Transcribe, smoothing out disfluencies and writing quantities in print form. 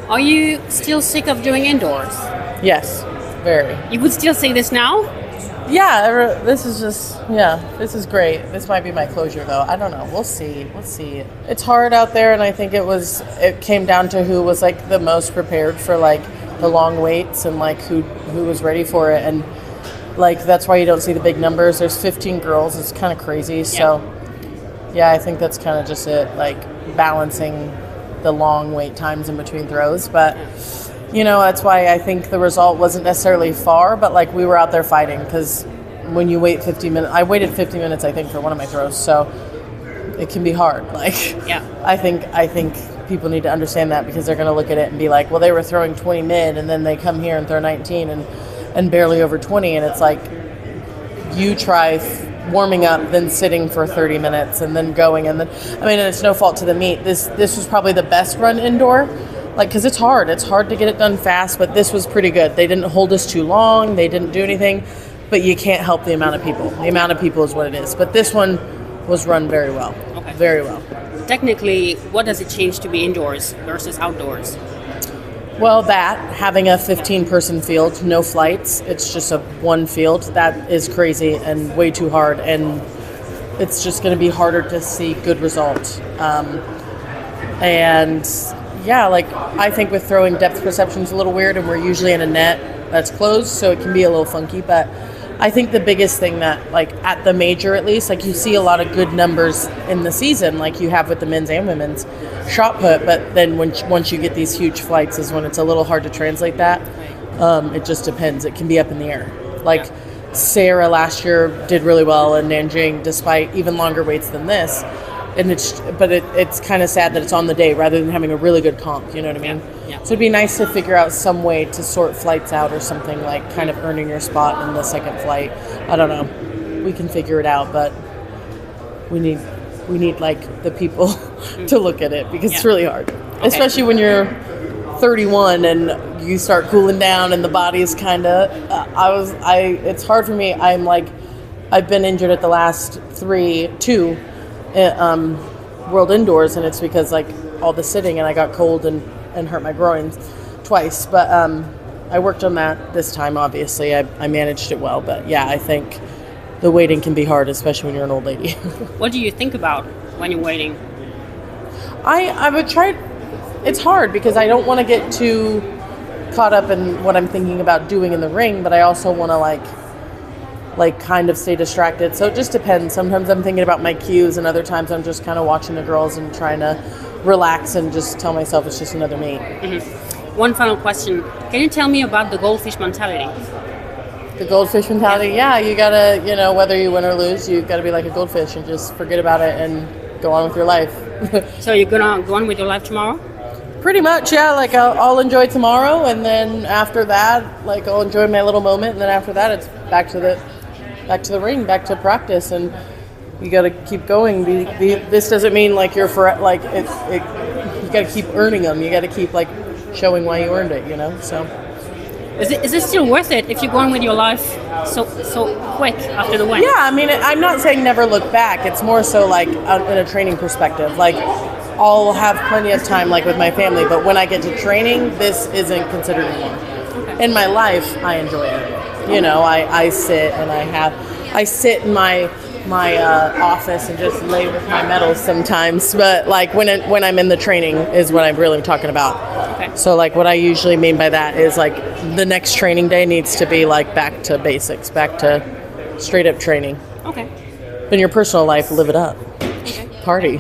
Are you still sick of doing indoors? Yes, very. You would still say this now? Yeah, this is great. This might be my closure, though. I don't know. We'll see. It's hard out there, and I think it came down to who was like the most prepared for like the long waits and like who was ready for it, and like that's why you don't see the big numbers. There's 15 girls. It's kind of crazy. So yeah, I think that's kind of just it, like balancing the long wait times in between throws, but. You know, that's why I think the result wasn't necessarily far, but like we were out there fighting because when you wait 50 minutes, I waited 50 minutes, I think, for one of my throws. So it can be hard. Like, I think people need to understand that because they're going to look at it and be like, well, they were throwing 20 mid and then they come here and throw 19 and barely over 20. And it's like, you try warming up, then sitting for 30 minutes and then going. And then, I mean, and it's no fault to the meet. This was probably the best run indoor. Like, because it's hard to get it done fast, but this was pretty good. They didn't hold us too long. They didn't do anything, but you can't help the amount of people. The amount of people is what it is. But this one was run very well. Okay. Very well. Technically, what does it change to be indoors versus outdoors? Well, having a 15-person field, no flights, it's just a one field, that is crazy and way too hard, and it's just going to be harder to see good results. Yeah, like I think with throwing depth perception is a little weird, and we're usually in a net that's closed, so it can be a little funky. But I think the biggest thing that, like at the major at least, like you see a lot of good numbers in the season, like you have with the men's and women's shot put. But then once you get these huge flights is when it's a little hard to translate that. It just depends. It can be up in the air. Like Sarah last year did really well in Nanjing, despite even longer weights than this. And it's kind of sad that it's on the day rather than having a really good comp, you know what I mean? Yeah. So it'd be nice to figure out some way to sort flights out or something, like kind of earning your spot in the second flight. I don't know. We can figure it out, but we need like the people to look at it because it's really hard. Okay. Especially when you're 31 and you start cooling down and the body is kind of it's hard for me. I've been injured at the last two World Indoors, and it's because like all the sitting, and I got cold and hurt my groins twice, but I worked on that this time. Obviously I managed it well, but yeah, I think the waiting can be hard, especially when you're an old lady. What do you think about when you're waiting? I would try. It's hard because I don't want to get too caught up in what I'm thinking about doing in the ring, but I also want to like kind of stay distracted. So it just depends. Sometimes I'm thinking about my cues, and other times I'm just kind of watching the girls and trying to relax and just tell myself it's just another meet. Mm-hmm. One final question. Can you tell me about the goldfish mentality? The goldfish mentality? Yeah, you gotta, whether you win or lose, you gotta be like a goldfish and just forget about it and go on with your life. So you're gonna go on with your life tomorrow? Pretty much, yeah. Like I'll enjoy tomorrow, and then after that, like I'll enjoy my little moment, and then after that, it's back to the ring, back to practice, and you got to keep going. This doesn't mean like you're for like it. You got to keep earning them. You got to keep like showing why you earned it. So is it still worth it if you're going with your life so quick after the win? Yeah, I mean, I'm not saying never look back. It's more so like in a training perspective. Like I'll have plenty of time like with my family, but when I get to training, this isn't considered anymore. Okay. In my life, I enjoy it. I sit and I sit in my office and just lay with my medals sometimes. But like when I'm in the training is what I'm really talking about. Okay. So like what I usually mean by that is like the next training day needs to be like back to basics, back to straight up training. Okay. In your personal life, live it up. Okay. Party.